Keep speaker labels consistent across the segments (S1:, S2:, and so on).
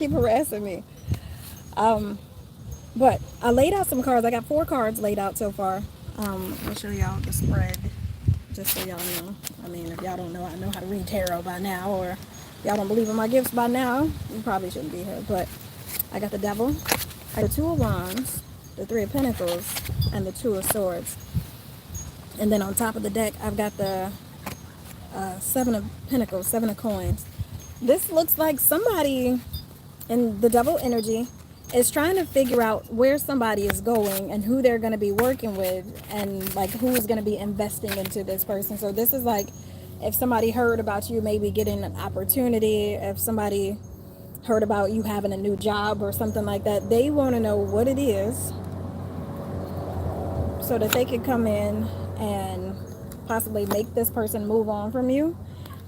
S1: keep harassing me. But I laid out some cards. I got 4 cards laid out so far. I'll show y'all the spread, just so y'all know. I mean, if y'all don't know, I know how to read tarot by now, or y'all don't believe in my gifts by now, you probably shouldn't be here. But I got the Devil, I got the 2 of Wands, the 3 of Pentacles, and the 2 of Swords. And then on top of the deck, I've got the 7 of Pentacles, 7 of Coins. This looks like somebody in the Devil energy is trying to figure out where somebody is going and who they're going to be working with, and like who is going to be investing into this person. So this is like if somebody heard about you maybe getting an opportunity, if somebody heard about you having a new job or something like that, they want to know what it is so that they could come in and possibly make this person move on from you.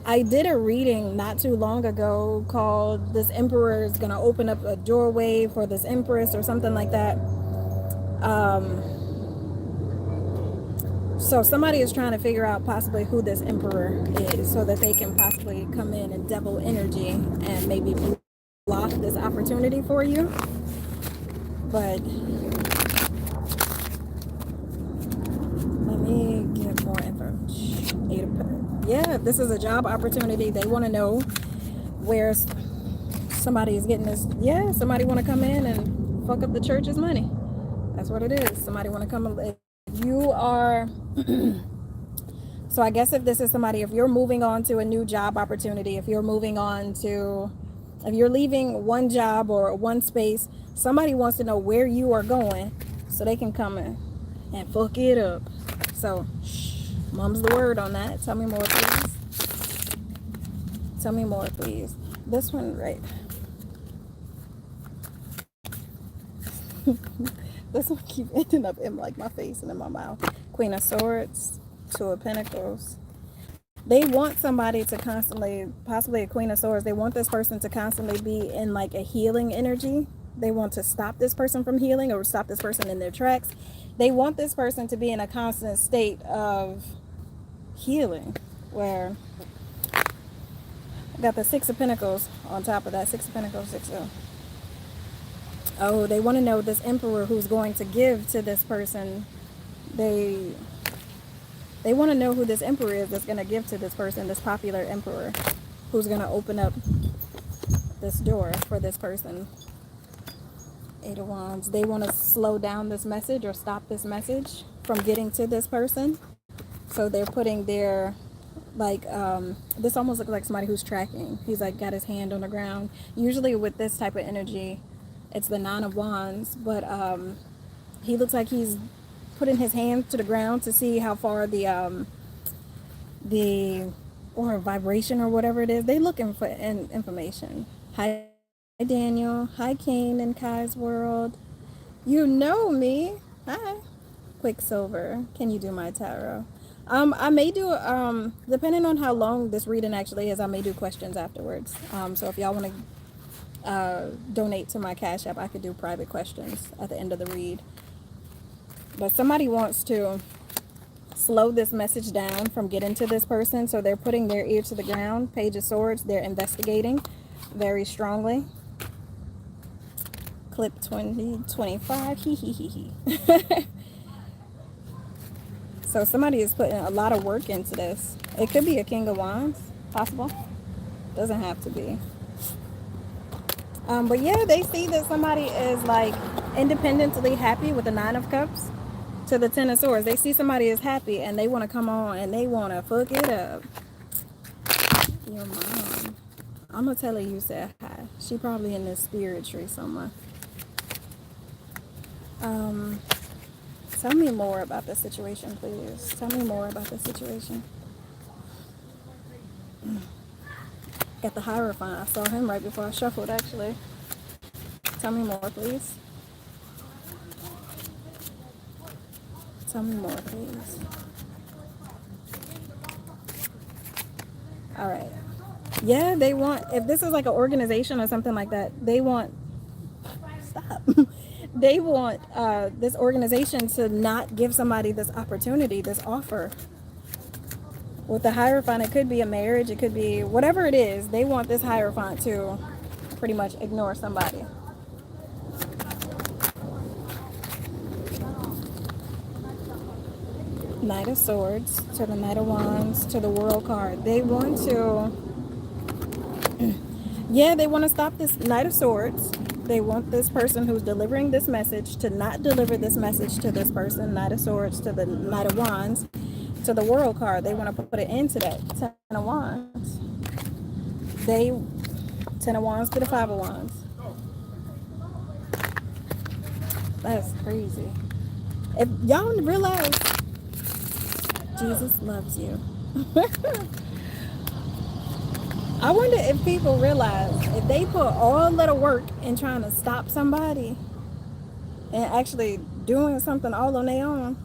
S1: I did a reading not too long ago called "This Emperor is going to open up a doorway for this Empress" or something like that. So somebody is trying to figure out possibly who this Emperor is so that they can possibly come in and Devil energy and maybe block this opportunity for you. But let me get more information. Yeah, this is a job opportunity. They want to know where somebody is getting this. Yeah, somebody want to come in and fuck up the church's money. That's what it is. Somebody want to come. If you are so I guess if this is somebody, if you're moving on to a new job opportunity, if you're moving on to, if you're leaving one job or one space, somebody wants to know where you are going so they can come in and fuck it up. So mum's the word on that. Tell me more, please. Tell me more, please. This one, right? This one keep ending up in like my face and in my mouth. Queen of Swords, 2 of Pentacles. They want somebody to constantly, possibly a Queen of Swords, they want this person to constantly be in like a healing energy. They want to stop this person from healing or stop this person in their tracks. They want this person to be in a constant state of healing, where I got the 6 of Pentacles on top of that. 6 of Pentacles, 6 of... Oh, they want to know this Emperor who's going to give to this person. They want to know who this Emperor is that's going to give to this person, this popular Emperor who's going to open up this door for this person. 8 of Wands. They want to slow down this message or stop this message from getting to this person. So they're putting their, like, this almost looks like somebody who's tracking. He's like got his hand on the ground. Usually with this type of energy, it's the 9 of Wands, but he looks like he's putting his hand to the ground to see how far the or vibration or whatever it is. They looking for information. Hi Daniel. Hi Kane in Kai's world. You know me. Hi. Quicksilver. Can you do my tarot? I may do depending on how long this reading actually is, I may do questions afterwards. So if y'all want to donate to my Cash App, I could do private questions at the end of the read. But somebody wants to slow this message down from getting to this person, so they're putting their ear to the ground. Page of Swords. They're investigating very strongly. Clip 2025. Hee hee hee hee. So somebody is putting a lot of work into this. It could be a King of Wands, possible. Doesn't have to be. But yeah, they see that somebody is like independently happy with the 9 of Cups to the 10 of Swords. They see somebody is happy and they want to come on and they want to fuck it up. Your mom. I'm going to tell her you said hi. She probably in this spirit tree somewhere. Tell me more about the situation, please. Tell me more about the situation. Got the Hierophant. I saw him right before I shuffled, actually. Tell me more, please. Tell me more, please. All right. Yeah, they want, if this is like an organization or something like that, they want, stop. They want this organization to not give somebody this opportunity, this offer. With the Hierophant, it could be a marriage, it could be whatever it is. They want this Hierophant to pretty much ignore somebody. Knight of Swords to the Knight of Wands to the World card. They want to, yeah, they want to stop this Knight of Swords. They want this person who's delivering this message to not deliver this message to this person. Knight of Swords to the Knight of Wands to the World card. They want to put an end to that. Ten of Wands. Ten of Wands to the Five of Wands. That's crazy. If y'all realize Jesus loves you. I wonder if people realize if they put all of the work in trying to stop somebody and actually doing something all on their own,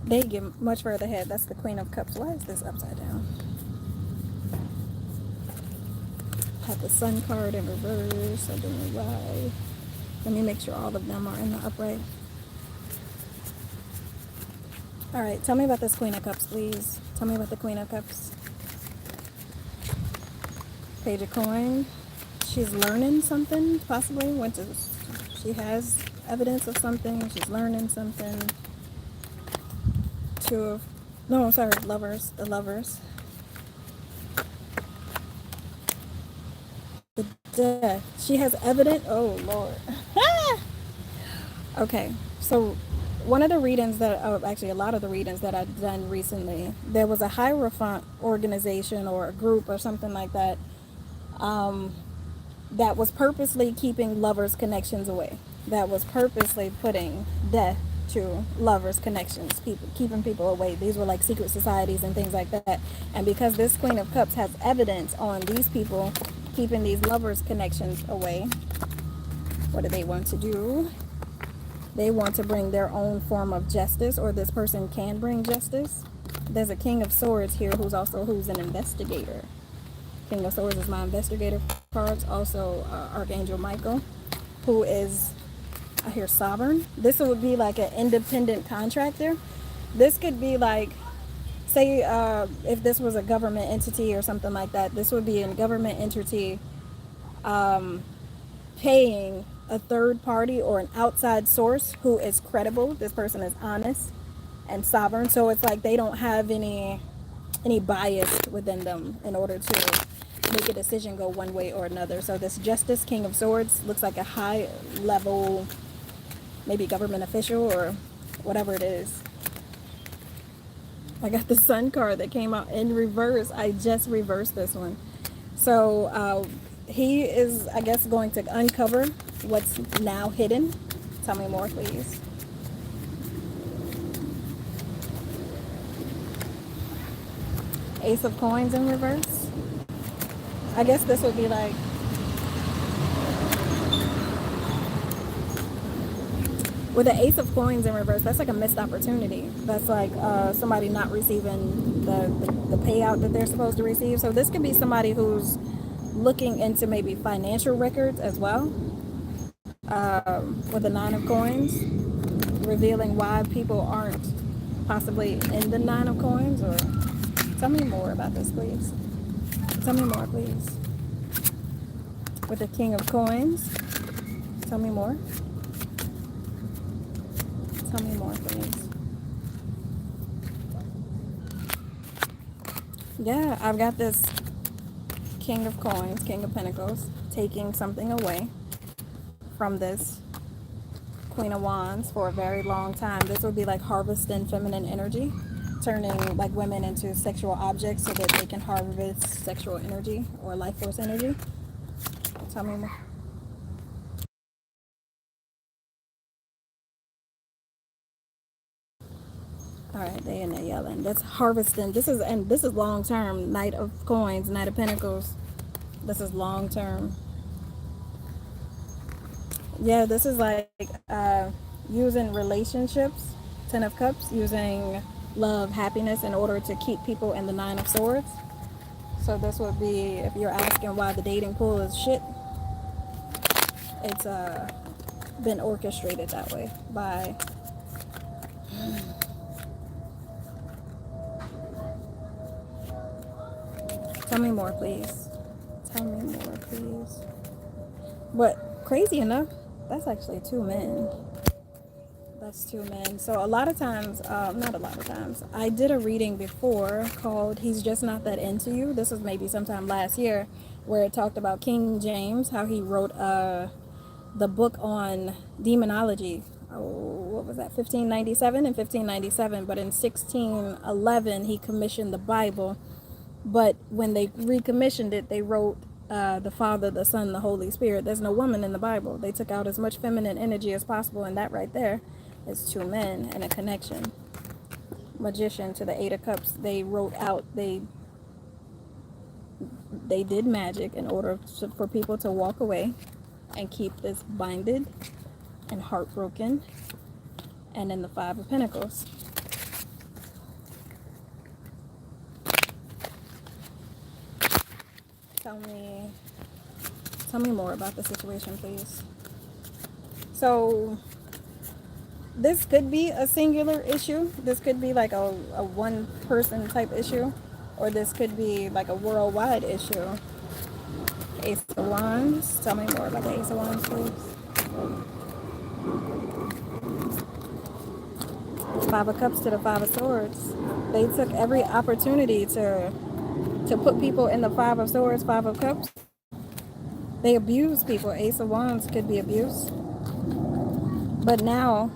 S1: they get much further ahead. That's the Queen of Cups. Why is this upside down? Have the Sun card in reverse. I don't know why. Let me make sure all of them are in the upright. All right, tell me about this Queen of Cups, please. Tell me about the Queen of Cups. Page of Coins. She's learning something, possibly. She has evidence of something. She's learning something. Lovers. The Lovers. The Death. She has evidence. Oh, Lord. Okay, so one of the readings actually a lot of the readings that I've done recently, there was a Hierophant organization or a group or something like that that was purposely keeping lovers' connections away. That was purposely putting death to lovers' connections, keeping people away. These were like secret societies and things like that. And because this Queen of Cups has evidence on these people keeping these lovers' connections away, what do they want to do? They want to bring their own form of justice, or this person can bring justice. There's a King of Swords here who's an investigator. King of Swords is my investigator cards. Also Archangel Michael, who is, I hear, sovereign. This would be like an independent contractor. This could be like, say if this was a government entity or something like that, this would be a government entity paying a third party or an outside source who is credible. This person is honest and sovereign, so it's like they don't have any bias within them in order to make a decision go one way or another. So this Justice King of Swords looks like a high level, maybe government official or whatever it is. I got the Sun card that came out in reverse. I just reversed this one. So he is, I guess, going to uncover what's now hidden. Tell me more, please. Ace of Coins in reverse. I guess this would be like, with the Ace of Coins in reverse, that's like a missed opportunity. That's like somebody not receiving the payout that they're supposed to receive. So this could be somebody who's looking into maybe financial records as well. With the Nine of Coins, revealing why people aren't possibly in the Nine of Coins. Or tell me more about this, please. Tell me more, please. With the King of Coins, tell me more. Tell me more, please. Yeah, I've got this King of Coins, King of Pentacles, taking something away from this Queen of Wands for a very long time. This would be like harvesting feminine energy, turning like women into sexual objects so that they can harvest sexual energy or life force energy. Tell me more. All right, they in there yelling. That's harvesting. This is long term. Knight of Coins, Knight of Pentacles. This is long term. Yeah, this is like using relationships, Ten of Cups, using love, happiness in order to keep people in the Nine of Swords. So this would be, if you're asking why the dating pool is shit, it's been orchestrated that way by tell me more, please. Tell me more, please. But crazy enough, that's actually 2 men. That's 2 men. So a lot of times, not a lot of times, I did a reading before called He's Just Not That Into You. This was maybe sometime last year, where it talked about King James, how he wrote the book on demonology. Oh, what was that? 1597 and 1597. But in 1611, he commissioned the Bible. But when they recommissioned it, they wrote the Father, the Son, the Holy Spirit. There's no woman in the Bible. They took out as much feminine energy as possible, and that right there is 2 men and a connection. Magician to the 8 of Cups. They wrote out, they did magic in order for people to walk away and keep this binded and heartbroken. And then the 5 of Pentacles. Tell me more about the situation, please. So this could be a singular issue. This could be like a one person type issue, or this could be like a worldwide issue. Ace of Wands. Tell me more about the Ace of Wands, please. 5 of Cups to the 5 of Swords. They took every opportunity to put people in the 5 of Swords, 5 of Cups. They abuse people. Ace of Wands could be abuse. But now,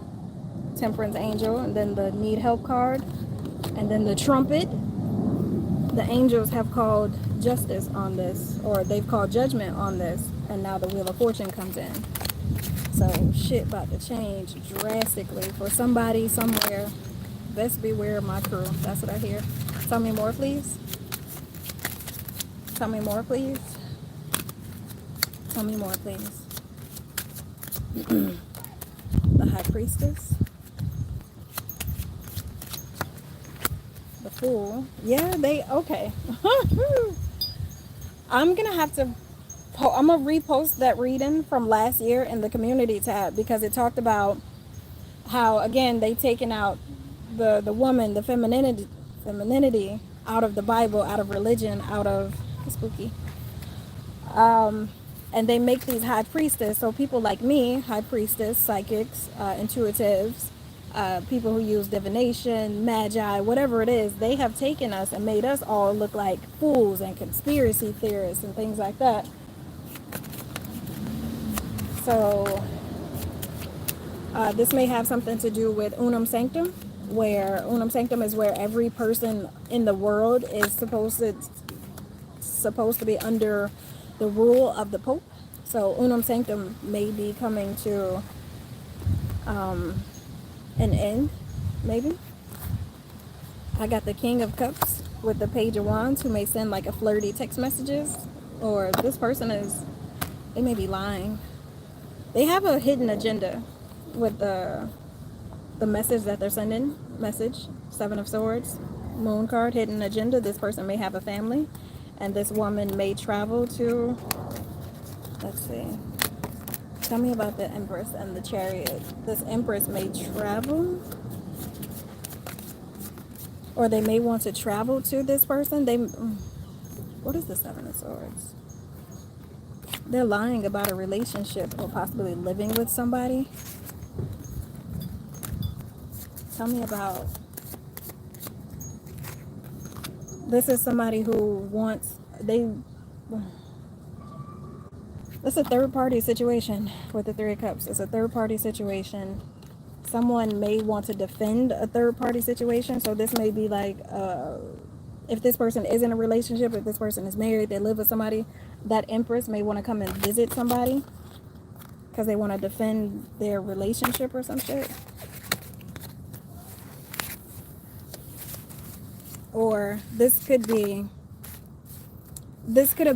S1: Temperance Angel, and then the Need Help card, and then the Trumpet. The angels have called justice on this, or they've called judgment on this, and now the Wheel of Fortune comes in. So shit about to change drastically for somebody somewhere. Best beware of my crew. That's what I hear. Tell me more, please. Tell me more, please. Tell me more, please. The High Priestess. The Fool. Yeah, okay. I'm going to have to, I'm going to repost that reading from last year in the community tab, because it talked about how, again, they taken out the woman, the femininity out of the Bible, out of religion, out of, spooky. And they make these high priestess, so people like me, high priestess, psychics, intuitives, people who use divination, magi, whatever it is, they have taken us and made us all look like fools and conspiracy theorists and things like that. So this may have something to do with Unum Sanctum, where Unum Sanctum is where every person in the world is supposed to be under the rule of the Pope. So Unum Sanctum may be coming to an end, maybe. I got the King of Cups with the Page of Wands, who may send like a flirty text messages, or this person they may be lying. They have a hidden agenda with the message that they're sending. Message, 7 of Swords, Moon card, hidden agenda. This person may have a family, and this woman may travel to, let's see, tell me about the Empress and the Chariot. This Empress may travel, or they may want to travel to this person. What is the 7 of Swords? They're lying about a relationship, or possibly living with somebody. Tell me about, this is somebody who wants, it's a third party situation with the 3 of Cups. It's a third party situation. Someone may want to defend a third party situation. So this may be like, if this person is in a relationship, if this person is married, they live with somebody, that Empress may want to come and visit somebody because they want to defend their relationship or some shit. Or this could have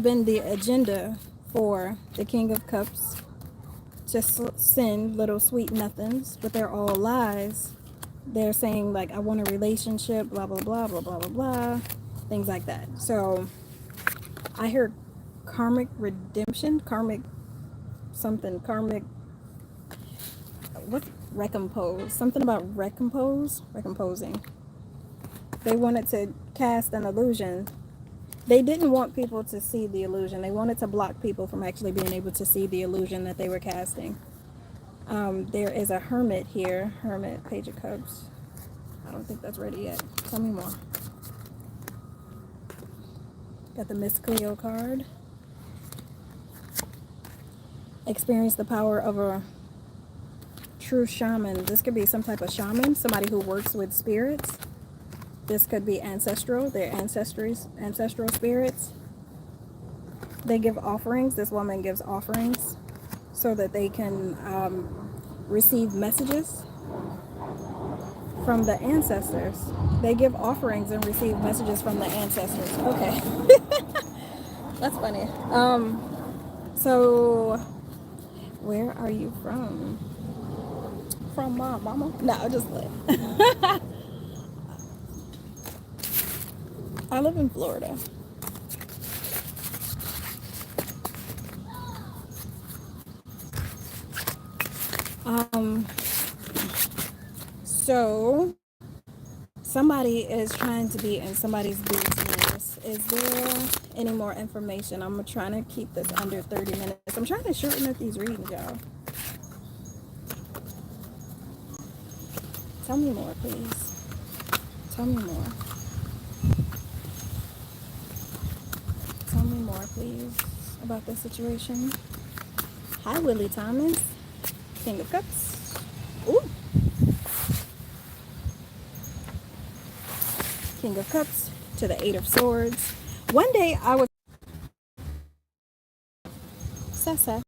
S1: been the agenda for the King of Cups, to send little sweet nothings, but they're all lies. They're saying like, I want a relationship, blah, blah, blah, blah, blah, blah, blah, things like that. So I heard karmic redemption, recompose, something about recomposing. They wanted to cast an illusion They didn't want people to see the illusion. They wanted to block people from actually being able to see the illusion that they were casting. There is a hermit here. Hermit, Page of Cups. I don't think that's ready yet. Tell me more. Got the Miss Cleo card. Experience the power of a true shaman. This could be some type of shaman, somebody who works with spirits. This could be ancestral, their ancestral spirits. They give offerings. This woman gives offerings so that they can receive messages from the ancestors. They give offerings and receive messages from the ancestors. Okay. That's funny. So where are you from? From mama? No, just like I live in Florida. So somebody is trying to be in somebody's business. Is there any more information? I'm trying to keep this under 30 minutes. I'm trying to shorten up these readings, y'all. Tell me more, please. Tell me more. Tell me more, please, about this situation. Hi, Willie Thomas. King of Cups. Ooh. King of Cups to the Eight of Swords. One day I was Sessa.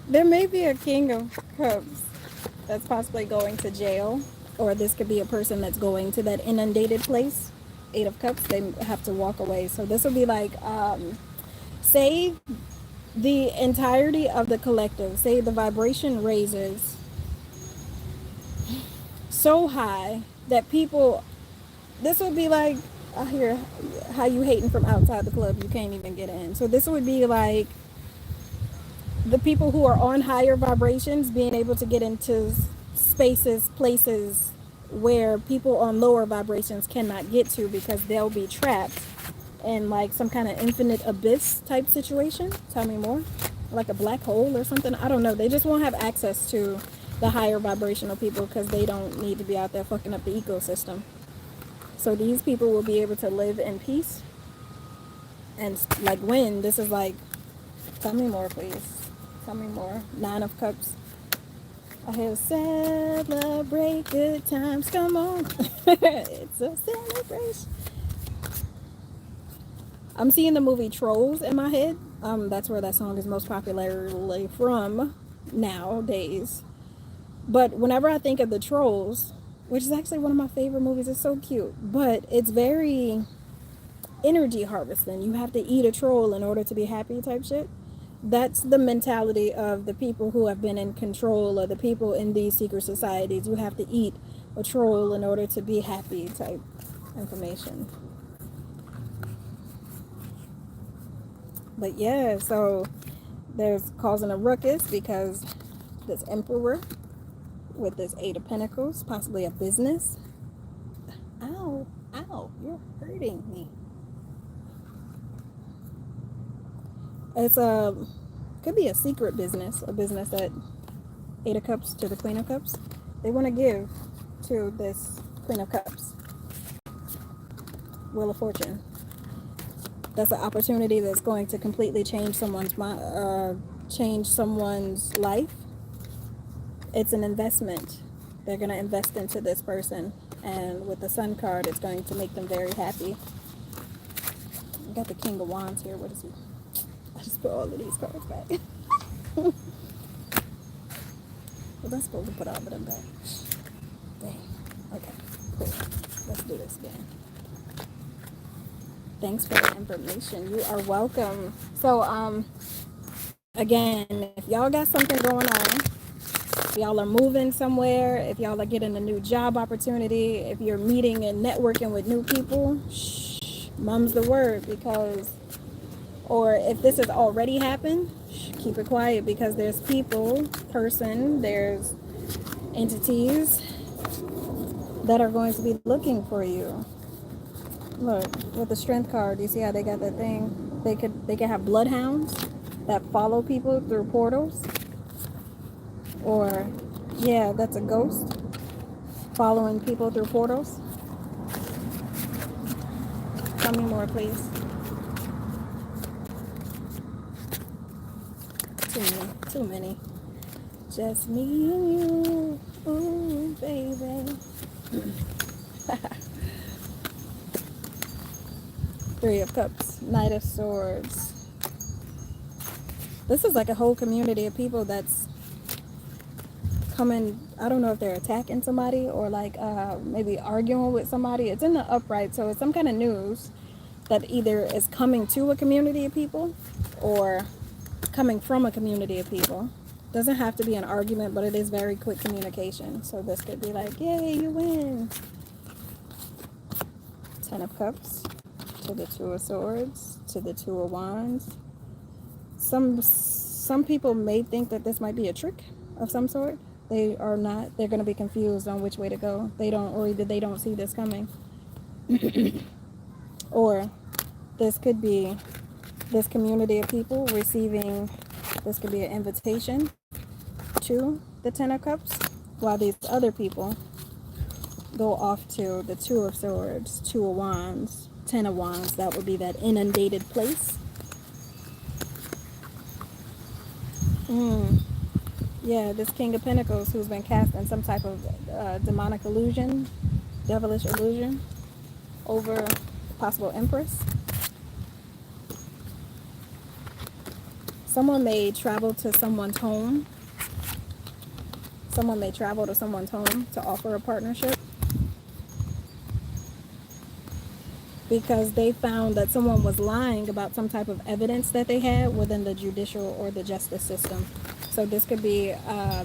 S1: There may be a King of Cups that's possibly going to jail, or this could be a person that's going to that inundated place. Eight of Cups, they have to walk away. So this will be like, say the entirety of the collective, say the vibration raises so high that people, this would be like, I hear how you hating from outside the club, you can't even get in. So this would be like the people who are on higher vibrations being able to get into spaces, places where people on lower vibrations cannot get to because they'll be trapped in like some kind of infinite abyss type situation. Tell me more. Like a black hole or something. I don't know. They just won't have access to the higher vibrational people because they don't need to be out there fucking up the ecosystem. So these people will be able to live in peace. And like when this is like, tell me more, please. Tell me more. Nine of Cups. I hear celebrate good times. Come on. It's a celebration. I'm seeing the movie Trolls in my head. That's where that song is most popularly from nowadays. But whenever I think of the Trolls, which is actually one of my favorite movies, it's so cute. But it's very energy harvesting. You have to eat a troll in order to be happy type shit. That's the mentality of the people who have been in control, or the people in these secret societies. You have to eat a troll in order to be happy type information. But yeah, so there's causing a ruckus because this Emperor with this Eight of Pentacles, possibly a business. Ow, ow, you're hurting me. It's could be a secret business, a business that Eight of Cups to the Queen of Cups. They want to give to this Queen of Cups. Wheel of Fortune. That's an opportunity that's going to completely change someone's life. It's an investment. They're going to invest into this person, and with the Sun card, it's going to make them very happy. We got the King of Wands here. What is he? I just put all of these cards back. Was I supposed to put all of them back? Dang. Okay, cool. Let's do this again. Thanks for the information. You are welcome. So, again, if y'all got something going on, if y'all are moving somewhere, if y'all are getting a new job opportunity, if you're meeting and networking with new people, shh, mum's the word, because, or if this has already happened, shh, keep it quiet, because there's people, there's entities that are going to be looking for you. Look, with the strength card, you see how they got that thing? They could have bloodhounds that follow people through portals. Or, yeah, that's a ghost following people through portals. Tell me more, please. Too many. Just me and you, ooh, baby. Three of Cups, Knight of Swords. This is like a whole community of people that's coming. I don't know if they're attacking somebody or like maybe arguing with somebody. It's in the upright, so it's some kind of news that either is coming to a community of people or coming from a community of people. Doesn't have to be an argument, but it is very quick communication. So this could be like, yay, you win. Ten of Cups to the Two of Swords to the Two of Wands. Some people may think that this might be a trick of some sort. They are not. They're going to be confused on which way to go. They don't see this coming. Or this could be this community of people receiving, this could be an invitation to the Ten of Cups, while these other people go off to the Two of Swords, Two of Wands, Ten of Wands. That would be that inundated place. Yeah, this King of Pentacles who's been cast in some type of demonic illusion, devilish illusion over possible Empress. Someone may travel to someone's home. Someone may travel to someone's home to offer a partnership because they found that someone was lying about some type of evidence that they had within the judicial or the justice system. So this could be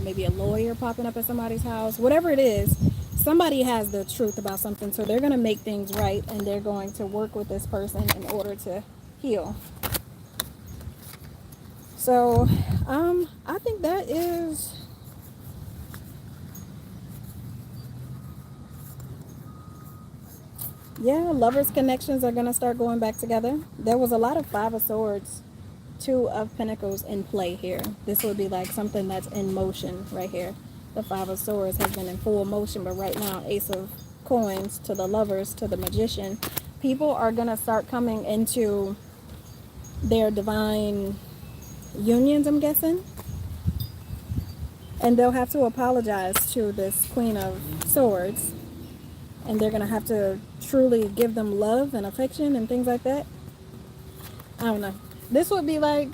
S1: maybe a lawyer popping up at somebody's house. Whatever it is, somebody has the truth about something. So they're going to make things right, and they're going to work with this person in order to heal. So I think that is... yeah, lovers' connections are going to start going back together. There was a lot of Five of Swords, Two of Pentacles in play here. This would be like something that's in motion right here. The Five of Swords has been in full motion, but right now, Ace of Coins to the lovers, to the Magician. People are going to start coming into their divine unions, I'm guessing. And they'll have to apologize to this Queen of Swords. And they're going to have to truly give them love and affection and things like that. I don't know. This would be like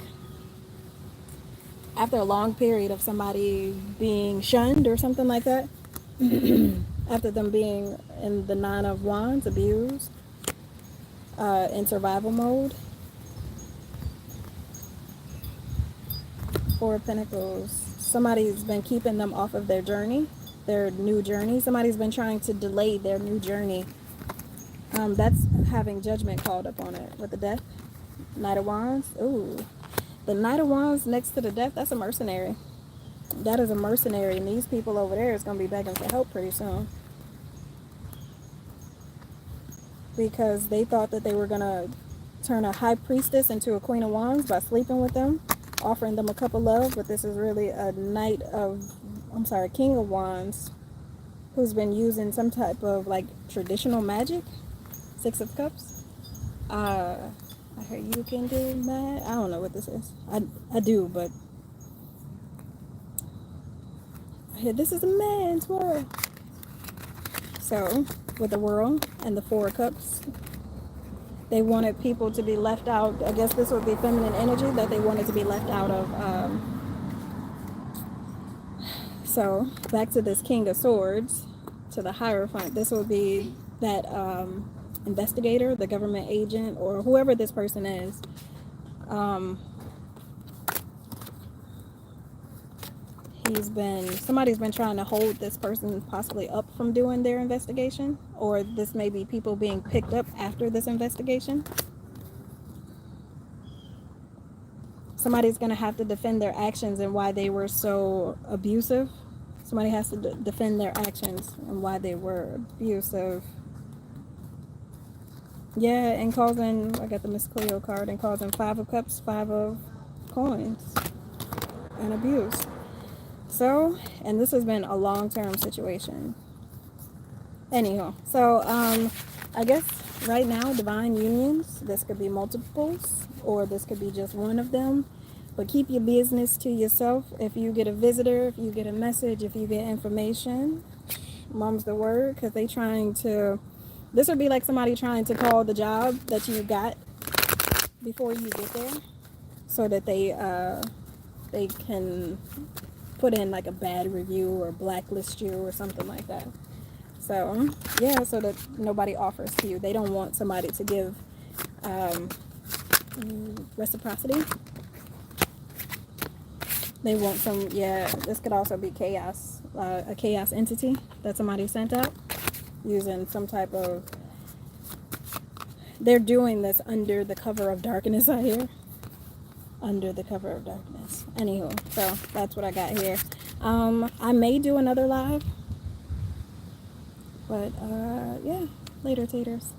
S1: after a long period of somebody being shunned or something like that. After them being in the Nine of Wands, abused, in survival mode. Four of Pentacles. Somebody's been keeping them off of their journey. Their new journey. Somebody's been trying to delay their new journey. That's having judgment called up on it with the Death. Knight of Wands. Ooh. The Knight of Wands next to the Death, that's a mercenary. That is a mercenary, and these people over there is going to be begging for help pretty soon. Because they thought that they were going to turn a high priestess into a Queen of Wands by sleeping with them, offering them a cup of love, but this is really a King of Wands who's been using some type of like traditional magic. Six of Cups. I heard you can do mad. I don't know what this is. I do, but I hear this is a man's world. So with the World and the Four of Cups, they wanted people to be left out. I guess this would be feminine energy that they wanted to be left out of. So back to this King of Swords, to the Hierophant. This would be that investigator, the government agent, or whoever this person is. Somebody's been trying to hold this person possibly up from doing their investigation, or this may be people being picked up after this investigation. Somebody's going to have to defend their actions and why they were so abusive, Somebody has to defend their actions and why they were abusive. Yeah, and causing, I got the Miss Cleo card, and causing 5 of Cups, 5 of Coins, and abuse. So, and this has been a long-term situation. Anyhow, so, I guess right now, divine unions, this could be multiples, or this could be just one of them. But keep your business to yourself. If you get a visitor, if you get a message, if you get information, mom's the word, because they trying to, this would be like somebody trying to call the job that you got before you get there, so that they can put in like a bad review or blacklist you or something like that. So yeah, so that nobody offers to you. They don't want somebody to give reciprocity. They want some, yeah, this could also be chaos, a chaos entity that somebody sent out using some type of, they're doing this under the cover of darkness, I hear. Under the cover of darkness. Anywho, so that's what I got here. I may do another live, but yeah, later taters.